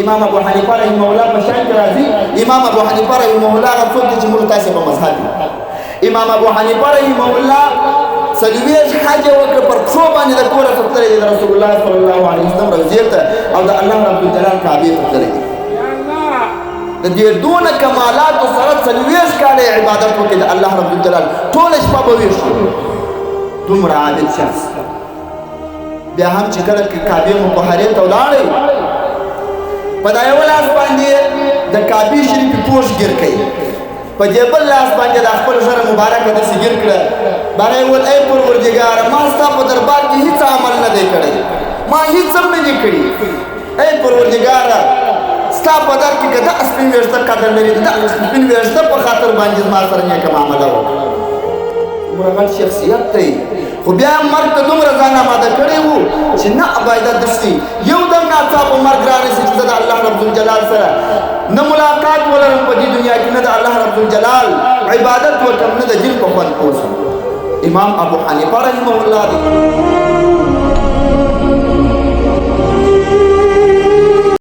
امام ابو حنیفه رحمه الله په شان کې راځي. امام ابو حنیفه رحمه الله هغه څوک دی چې موږ تاسې په مذهب دي. امام ابو حنیفه رحمه الله څلوېښت حج یې وکړه، پر پښو باندې د کوره ته تللی دی د رسول الله صلی الله علیه وسلم روضې ته، او د الله رب الجلال کعبې ته تللی دی. د دې دونه کمالاتو سره 40 کاله عبادت وکړي د الله رب الجلال، ټوله شپه به ویښ شو. دومره عابد شخص. بیا هم چې کله کعبې مطهرې ته ولاړی، په دا یو لاس باندې د کعبې شریفې پوښ ګیر کوي، په دې بل لاس باندې د خپل ژره مبارکه داسې ګیر کړه. باره یې وویل ای پروردګاره ما ستا په دربار کې هېڅ عمل نه دی کړی، ما هېڅ هم نه دي کړي. ای پروردګاره ستا په در کې که دغه سپین ویښته قدر لري، د دغه سپین ویښته په خاطر باندې زما سره نیکه معامله وکړه. دومره غټ شخصیت دی، خو بیا هم مرګ ته دومره ځان اماده کړی و چې نه باید داسې یو دم ناڅاپه مرګ رارسي چې زه د الله رب الجلال سره نه ملاقات ولرم په دې دنیا کې، نه د الله رب الجلال عبادت وکړم، نه د دین په خوند پوه شم. امام ابو حنیفه رحمه الله دی.